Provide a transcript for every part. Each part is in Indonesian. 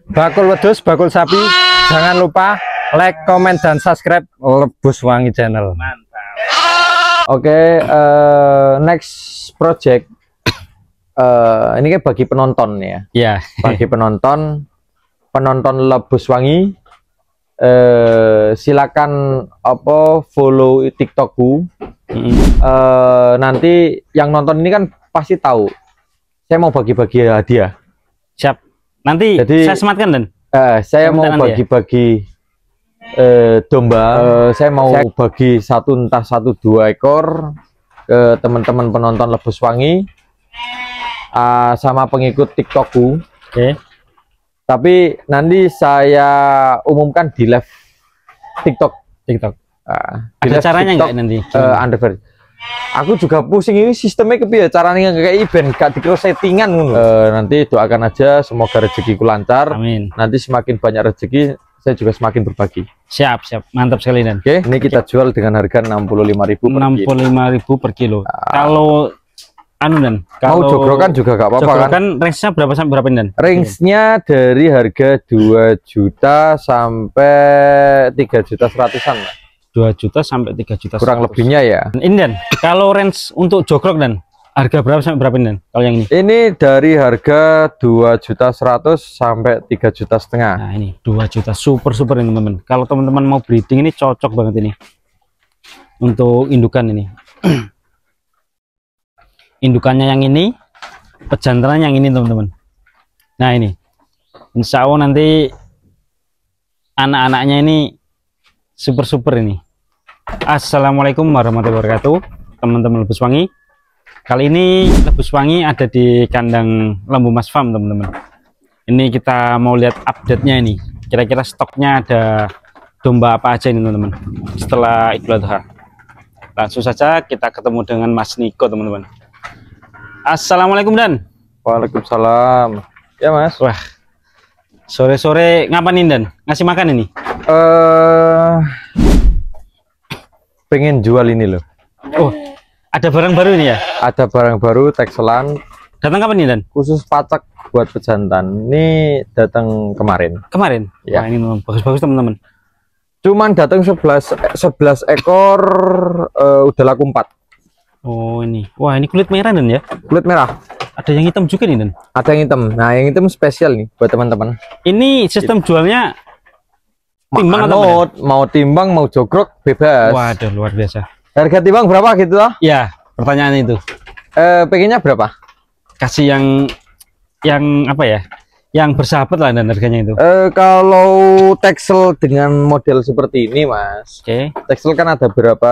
bakul wedhus, bakul sapi. Jangan lupa like, comment, dan subscribe Lebus Wangi channel. Mantap. Oke, next project. Ini kayak bagi penonton ya. Ya. Bagi penonton Lebus Wangi. Silakan follow TikTokku. Nanti yang nonton ini kan pasti tahu. Saya mau bagi-bagi hadiah. Siap. Nanti jadi, saya sematkan dan. Saya mau bagi-bagi domba. Saya mau bagi entah 1-2 ekor ke teman-teman penonton Lebus Wangi sama pengikut TikTokku. Oke. Tapi nanti saya umumkan di live TikTok. Ada caranya nggak nanti? Aku juga pusing ini sistemnya kepiye caranya kayak event gak dikira settingan. Nanti doakan aja semoga rezekiku lancar. Amin. Nanti semakin banyak rezeki saya juga semakin berbagi. Siap, mantap sekali dan. Oke, ini kita jual dengan harga 65.000 per kilo. 65.000 per kilo. Kalau dan mau jogrokan juga gak apa-apa kan? Range-nya berapa sampai berapa dan? Range-nya dari harga 2 juta sampai 3 juta 100-an. 2 juta sampai 3 juta kurang lebihnya ya. Ini dan kalau range untuk jogrok dan harga berapa sampai berapa dan kalau yang ini? Ini dari harga 2 juta 100 sampai 3 juta setengah. Nah ini 2 juta super ini teman-teman. Kalau teman-teman mau breeding ini cocok banget ini untuk indukan ini. Indukannya yang ini, pejantannya yang ini teman-teman. Nah ini insya Allah nanti anak-anaknya ini super ini. Assalamualaikum warahmatullahi wabarakatuh, teman-teman Lebus Wangi. Kali ini Lebus Wangi ada di kandang Lembu Mas Farm teman-teman. Ini kita mau lihat update-nya ini. Kira-kira stoknya ada domba apa aja ini teman-teman. Setelah Idul Adha. Langsung saja kita ketemu dengan Mas Niko teman-teman. Assalamualaikum dan. Waalaikumsalam. Ya Mas. Wah. Sore-sore ngapain dan? Ngasih makan ini? Pengen jual ini loh. Oh, ada barang baru ini ya? Ada barang baru tekselan. Datang kapan nih dan? Khusus pacak buat pejantan. Ini datang kemarin. Kemarin? Ya. Wah, ini memang bagus-bagus teman-teman. Cuman datang 11 ekor, udah laku 4. Oh ini, wah ini kulit merah dan ya? Kulit merah. Ada yang hitam juga nih dan? Ada yang hitam. Nah yang hitam spesial nih buat teman-teman. Ini sistem jualnya timbang atau mau timbang mau jogrok bebas. Waduh luar biasa. Harga timbang berapa gitu lah? Ya pertanyaan itu. Pengennya berapa? Kasih yang apa ya? Yang bersahabat lah dan harganya itu. Kalau teksel dengan model seperti ini Mas. Oke. Teksel kan ada berapa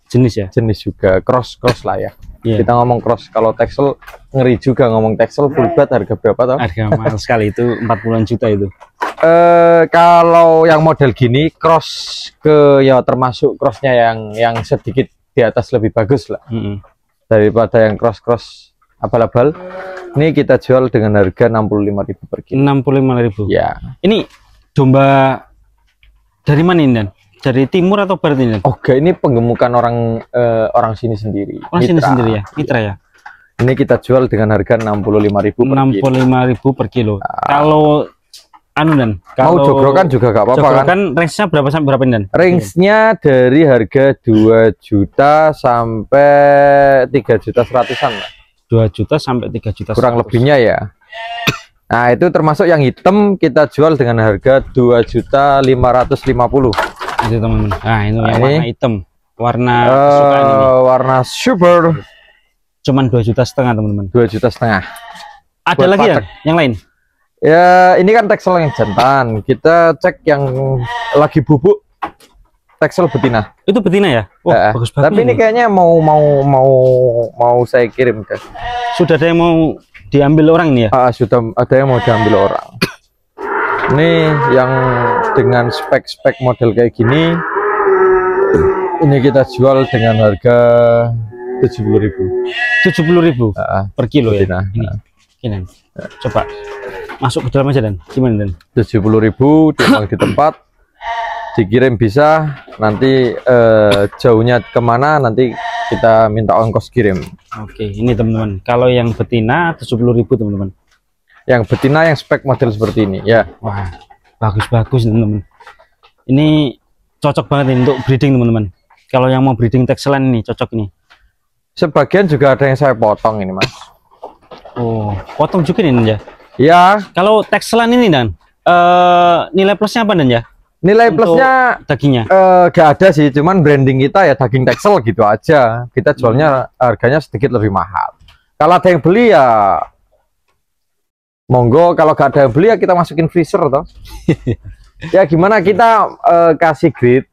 jenis ya? Jenis juga cross lah ya. Yeah. Kita ngomong cross. Kalau teksel ngeri juga ngomong teksel full bed harga berapa toh? Harga mahal sekali itu 40-an juta itu. Kalau yang model gini cross ya termasuk crossnya yang sedikit di atas lebih bagus lah. Daripada yang cross abal-abal. Ini kita jual dengan harga 65.000 per kilo. 65.000. Ya. Ini domba dari mana ini dan? Dari timur atau barat ini? Oke, ini penggemukan orang sini sendiri. Orang sini sendiri ya, mitra ya. Ini kita jual dengan harga 65.000 per kilo. 65.000 per kilo. Kalau dan mau jogrokan juga gak apa-apa kan? Range-nya berapa sampai berapa dan? Range-nya dari harga 2 juta sampai 3 juta 100-an. 2 juta sampai 3 juta. Kurang lebihnya ya. Nah, itu termasuk yang hitam kita jual dengan harga 2 juta 550. Itu teman-teman. Nah ini yang warna hitam, warna warna super. Cuman 2,5 juta teman-teman. 2,5 juta. Ada buat lagi ya yang lain? Ya ini kan teksel yang jantan. Kita cek yang lagi bubuk teksel betina. Itu betina ya? Wah, bagus banget. Tapi ini kayaknya mau saya kirim kan. Sudah ada yang mau diambil orang nih ya? Sudah ada yang mau diambil orang. Ini yang dengan spek model kayak gini, ini kita jual dengan harga 70.000. 70.000 per kilo ya? Ini. Coba masuk ke dalam aja dan gimana dan? 70.000 timbang di tempat, dikirim bisa. Nanti jauhnya kemana nanti kita minta ongkos kirim. Oke, ini teman-teman. Kalau yang betina 70.000 teman-teman. Yang betina yang spek model seperti ini ya. Wah, bagus-bagus teman-teman. Ini cocok banget ini untuk breeding teman-teman. Kalau yang mau breeding Texelan ini cocok ini. Sebagian juga ada yang saya potong ini Mas. Oh, potong juga ini ya. Ya. Kalau Texelan ini Dan, nilai plusnya apa Dan ya? Nilai Untuk plusnya dagingnya? Gak ada sih, cuman branding kita ya daging Texel gitu aja. Kita jualnya harganya sedikit lebih mahal. Kalau ada yang beli ya monggo, kalau gak ada yang beli ya kita masukin freezer toh. Ya gimana kita kasih grade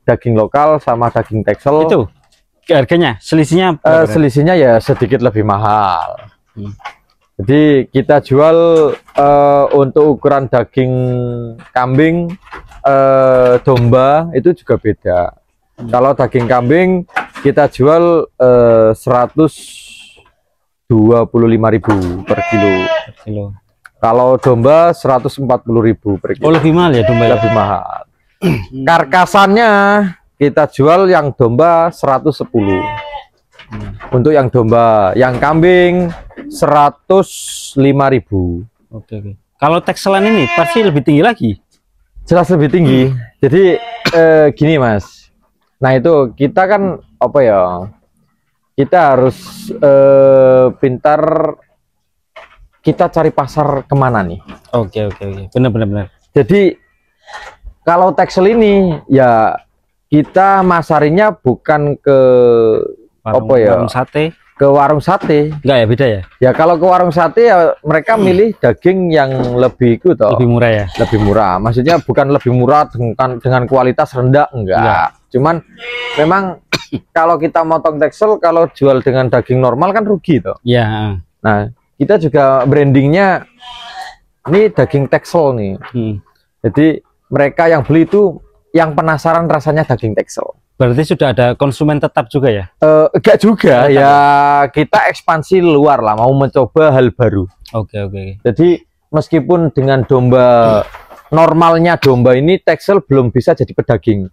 daging lokal sama daging Texel. Itu harganya selisihnya selisihnya ya sedikit lebih mahal. Jadi kita jual untuk ukuran daging kambing, domba itu juga beda. Kalau daging kambing kita jual 125.000 per kilo. Kalau domba 140.000 per kilo. Oh, lebih mahal ya domba? Lebih mahal. Karkasannya kita jual yang domba 110. Untuk yang domba, yang kambing 105.000. Oke. Kalau Texelan ini pasti lebih tinggi lagi. Jelas lebih tinggi. Jadi gini Mas. Nah itu kita kan apa ya? Kita harus pintar, kita cari pasar kemana nih. Oke. Benar. Jadi kalau Texel ini ya kita masarinnya bukan ke warung sate. Ke warung sate. Enggak ya, beda ya? Ya kalau ke warung sate ya mereka milih daging yang lebih lebih murah ya. Lebih murah. Maksudnya bukan lebih murah dengan kualitas rendah, enggak. Cuman memang kalau kita motong Texel, kalau jual dengan daging normal kan rugi toh. Iya. Nah, kita juga brandingnya ini daging Texel nih. Jadi mereka yang beli itu yang penasaran rasanya daging Texel. Berarti sudah ada konsumen tetap juga ya? Enggak juga ya, kita ekspansi luar lah, mau mencoba hal baru. Oke. Jadi meskipun dengan domba normalnya domba ini Texel belum bisa jadi pedaging.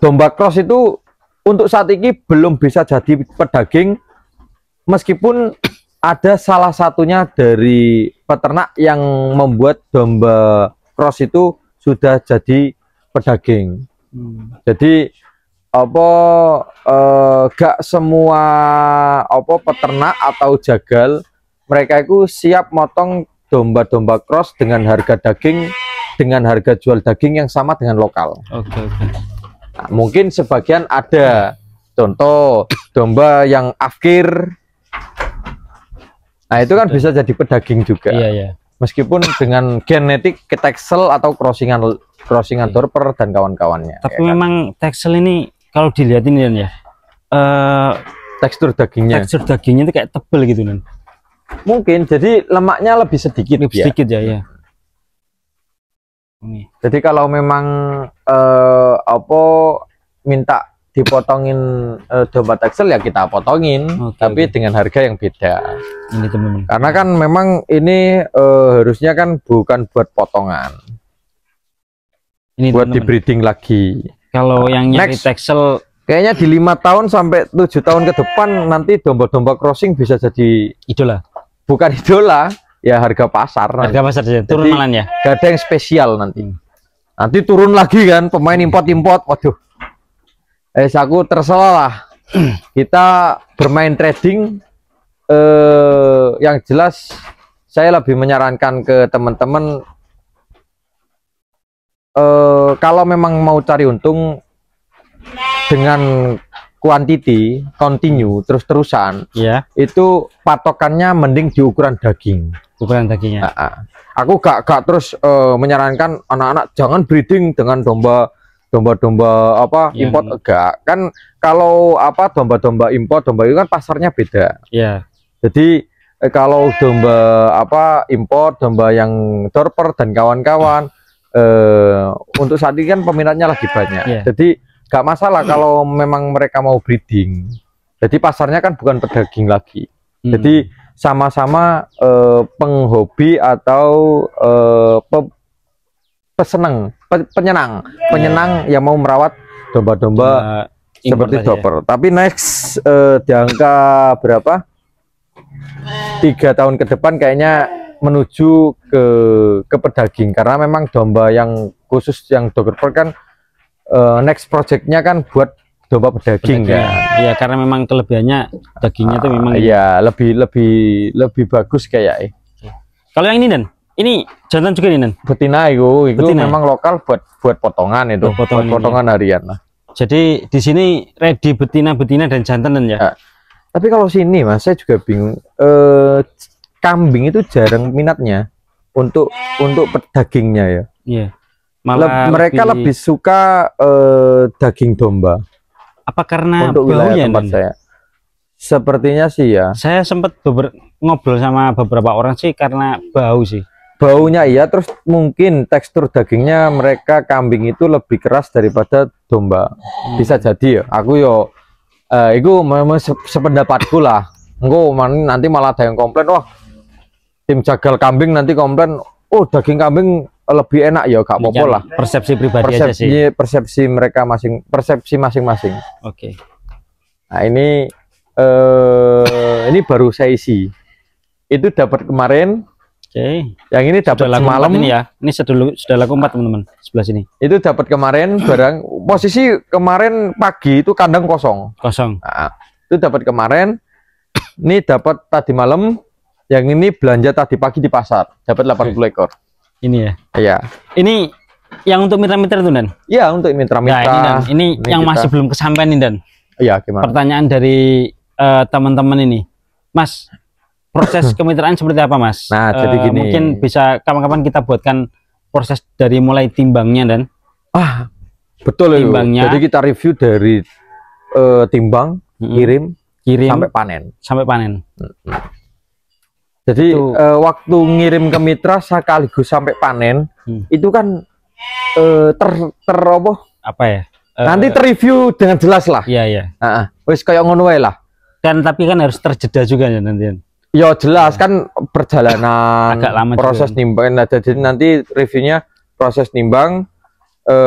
Domba cross itu untuk saat ini belum bisa jadi pedaging, meskipun ada salah satunya dari peternak yang membuat domba cross itu sudah jadi pedaging. Jadi gak semua peternak atau jagal mereka itu siap motong domba-domba cross dengan harga daging, dengan harga jual daging yang sama dengan lokal. Oke. Nah, mungkin sebagian ada contoh domba yang afkir. Nah itu kan bisa jadi pedaging juga. Iya. Meskipun dengan genetik ke Texel atau crossingan Dorper dan kawan-kawannya. Tapi ya memang kan? Texel ini kalau dilihatin ya, tekstur dagingnya itu kayak tebel gitu kan. Mungkin jadi lemaknya lebih sedikit. Sedikit ya. Jadi kalau memang minta dipotongin domba Texel ya kita potongin, tapi dengan harga yang beda. Ini teman-teman. Karena kan memang ini harusnya kan bukan buat potongan. Ini buat di breeding lagi. Kalau yang nyari Texel kayaknya di 5 tahun sampai 7 tahun ke depan nanti domba-domba crossing bisa jadi idola. Bukan idola, ya harga pasar. Harga pasar saja. Turun malan ya. Gak ada yang spesial nanti. Nanti turun lagi kan pemain import-import. Waduh. Aku tersalah lah. Kita bermain trading yang jelas saya lebih menyarankan ke teman-teman kalau memang mau cari untung dengan quantity continue terus-terusan, ya itu patokannya mending di ukuran daging. Ukuran dagingnya. Aku gak terus menyarankan anak-anak jangan breeding dengan domba import. Enggak kan, kalau domba-domba import, domba itu kan pasarnya beda. Iya. Jadi kalau domba import, domba yang Dorper dan kawan-kawan, untuk saat ini kan peminatnya lagi banyak. Jadi gak masalah kalau memang mereka mau breeding. Jadi pasarnya kan bukan pedaging lagi. Jadi sama-sama penghobi atau penyenang yang mau merawat domba-domba seperti Dorper. Tapi next di angka berapa? Di 3 tahun ke depan kayaknya menuju ke pedaging, karena memang domba yang khusus yang Dogger Pearl kan next projectnya kan buat domba pedaging ya. Iya, karena memang kelebihannya dagingnya tuh memang iya lebih bagus kayak. Kalau yang ini Dan, ini jantan juga nih Dan. Betina itu Betina, memang lokal buat potongan itu, buat potongan harian lah. Jadi di sini ready betina dan jantan Dan ya. Tapi kalau sini Mas, saya juga bingung. Kambing itu jarang minatnya untuk dagingnya ya. Iya. Malah mereka lebih suka daging domba. Apa karena untuk wilayah baunya, tempat saya? Sepertinya sih ya. Saya sempat ngobrol sama beberapa orang sih karena bau sih. Baunya iya, terus mungkin tekstur dagingnya mereka kambing itu lebih keras daripada domba. Bisa jadi ya. Aku yo itu memang sependapatku lah. Nanti malah ada yang komplain, wah tim jagal kambing nanti komplain, oh daging kambing lebih enak ya, gak apa-apa lah. Persepsi pribadi aja sih. Persepsi mereka persepsi masing-masing. Oke. Nah ini baru saya isi. Itu dapat kemarin. Oke. Yang ini dapat semalam ini ya. Ini sudah laku 4 teman-teman sebelah sini. Itu dapat kemarin barang posisi kemarin pagi itu kandang kosong. Nah, itu dapat kemarin. Ini dapat tadi malam. Yang ini belanja tadi pagi di pasar. Dapat 80 ekor. Ini ya. Iya. Ini yang untuk mitra-mitra itu Dan. Iya, untuk mitra-mitra. Nah, ini yang masih belum kesampaian nih Dan. Iya, gimana? Pertanyaan dari teman-teman ini. Mas, proses kemitraan seperti apa Mas? Nah, jadi gini. Mungkin bisa kapan-kapan kita buatkan proses dari mulai timbangnya Dan. Betul timbangnya. Jadi kita review dari timbang, kirim sampai panen. Jadi waktu ngirim ke mitra sekaligus sampai panen itu kan apa ya? Nanti terreview dengan jelas lah. Iya. Wis kayak ngono wae lah. Dan tapi kan harus terjeda juga ya nanti. Ya jelas kan perjalanan agak lama proses juga. Nimbang. Nah, jadi nanti reviewnya proses nimbang,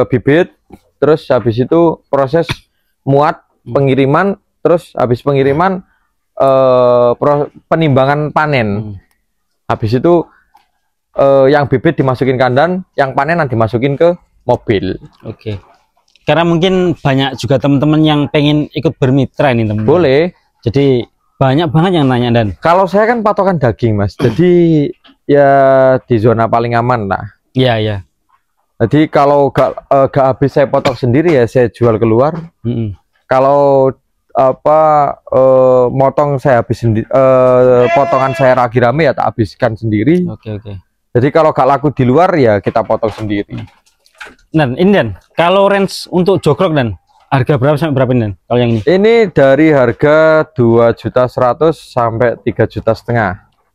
bibit, terus habis itu proses muat, pengiriman, terus habis pengiriman penimbangan panen. Habis itu yang bibit dimasukin kandang, yang panen dimasukin ke mobil. Oke. Karena mungkin banyak juga teman-teman yang pengen ikut bermitra ini teman-teman. Boleh. Jadi banyak banget yang nanya Dan. Kalau saya kan patokan daging Mas, jadi ya di zona paling aman lah. Iya. Jadi kalau gak habis saya potong sendiri ya saya jual keluar. Kalau motong saya habis potongan saya lagi rame ya tak habiskan sendiri. Oke. Jadi kalau gak laku di luar ya kita potong sendiri. Dan ini Dan, kalau range untuk jogrok Dan, harga berapa sampai berapa ini Dan? Kalau yang ini? Ini dari harga 2.100.000 sampai 3,5 juta.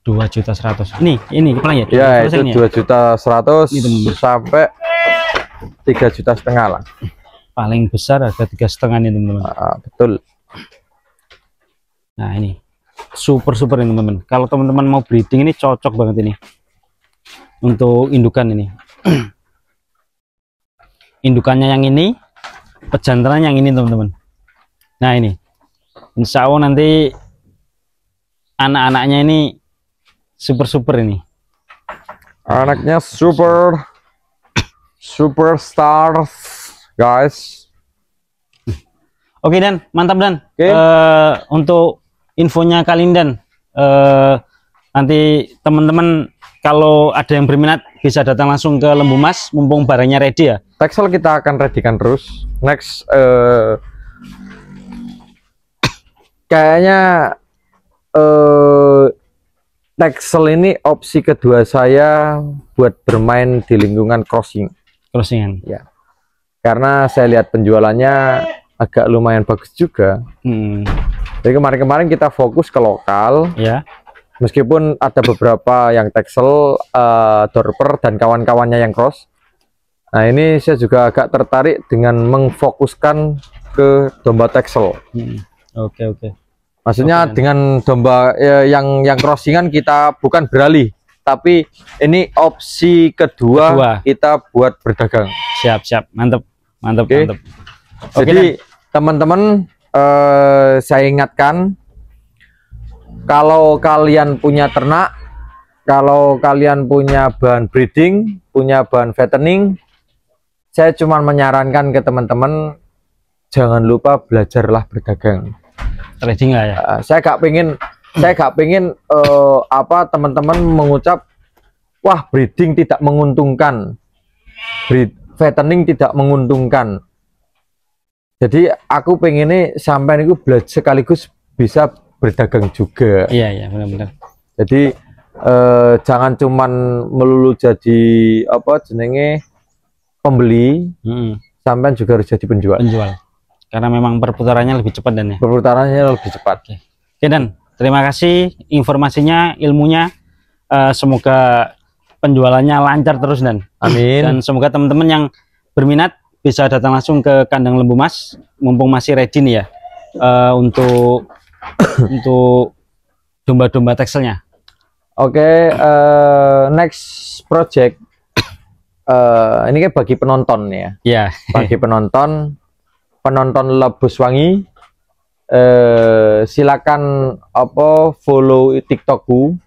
2.100.000. Ini kepalanya. Ya, itu 2.100.000 sampai 3,5 juta lah. Paling besar harga 3,5 nih teman-teman. Betul. Nah ini super ini teman-teman. Kalau teman-teman mau breeding ini cocok banget ini untuk indukan ini. Indukannya yang ini, pejantanan yang ini teman-teman. Nah ini, insya Allah nanti anak-anaknya ini super ini. Anaknya superstar guys. Oke Dan, mantap Dan. Okay. Untuk infonya kali ini Dan, nanti teman-teman kalau ada yang berminat bisa datang langsung ke Lembu Mas, mumpung barangnya ready ya. Texel kita akan readykan terus. Next kayaknya Texel ini opsi kedua saya buat bermain di lingkungan crossingan. Ya. Karena saya lihat penjualannya agak lumayan bagus juga. Jadi kemarin kita fokus ke lokal. Ya. Meskipun ada beberapa yang Texel, Dorper dan kawan-kawannya yang cross. Nah ini saya juga agak tertarik dengan mengfokuskan ke domba Texel. Oke. Maksudnya dengan domba yang crossingan kita bukan beralih, tapi ini opsi kedua kita buat berdagang. Siap, mantap. Jadi teman-teman saya ingatkan, kalau kalian punya ternak, kalau kalian punya bahan breeding, punya bahan fattening, saya cuma menyarankan ke teman-teman jangan lupa belajarlah berdagang. Trading lah ya. Saya gak pengen apa teman-teman mengucap wah breeding tidak menguntungkan, fattening tidak menguntungkan. Jadi aku pengennya sampai itu belajar sekaligus bisa berdagang juga. Iya benar-benar. Jadi jangan cuman melulu jadi apa jenenge pembeli, sampai juga harus jadi penjual. Karena memang perputarannya lebih cepat dan ya. Perputarannya lebih cepat. Oke Dan, terima kasih informasinya, ilmunya. Semoga penjualannya lancar terus Dan. Amin. Dan semoga teman-teman yang berminat bisa datang langsung ke kandang lembu mas, mumpung masih ready nih ya, untuk domba-domba tekselnya. Oke, next project ini kan bagi penonton ya. Iya. Bagi penonton Lebuswangi, silakan follow TikTokku.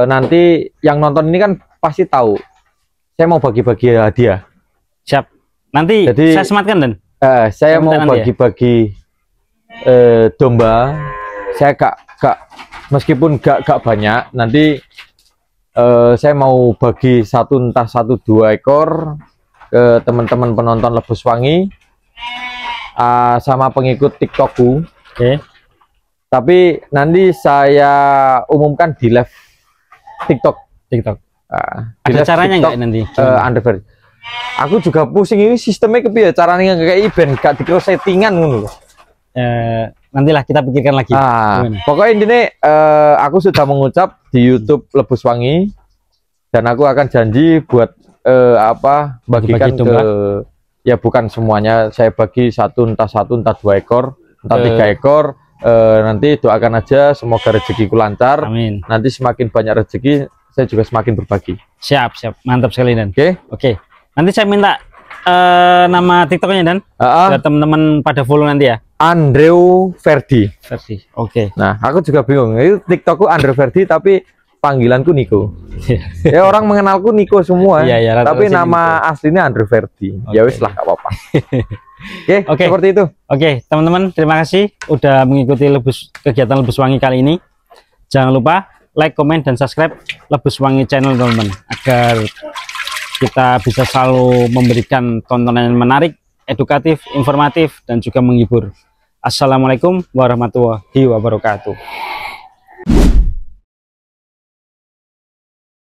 Nanti yang nonton ini kan pasti tahu saya mau bagi-bagi hadiah. Siap. Nanti jadi, saya sematkan Dan. Saya mau bagi-bagi domba. Saya meskipun gak banyak, nanti saya mau bagi entah 1-2 ekor ke teman-teman penonton Lebuswangi sama pengikut TikTokku. Oke. Tapi nanti saya umumkan di live TikTok. Ada caranya nggak nanti? Underverse. Aku juga pusing ini sistemnya kepiye caranya kayak event gak di cross settingan ngono. Nantilah kita pikirkan lagi. Pokoknya intinya aku sudah mengucap di YouTube Lebuswangi dan aku akan janji buat bagikan ke ya bukan semuanya, saya bagi entah 1 entah 2 ekor entah 3 ekor. Nanti doakan aja semoga rezekiku lancar. Amin. Nanti semakin banyak rezeki saya juga semakin berbagi. Siap mantap sekali Dan. Oke. Nanti saya minta nama TikToknya Dan, biar teman-teman pada follow nanti ya. Andrew Verdi. Oke. Nah, aku juga bingung. Itu TikTokku Andrew Verdi tapi panggilanku Niko. Ya orang mengenalku Niko semua. Iya, tapi nama Niko. Aslinya Andrew Verdi. Ya wis lah, gak apa-apa. Oke, seperti itu. Oke, teman-teman, terima kasih udah mengikuti kegiatan Lebuswangi kali ini. Jangan lupa like, komen, dan subscribe Lebuswangi channel teman-teman, agar kita bisa selalu memberikan tontonan yang menarik, edukatif, informatif, dan juga menghibur. Assalamualaikum warahmatullahi wabarakatuh.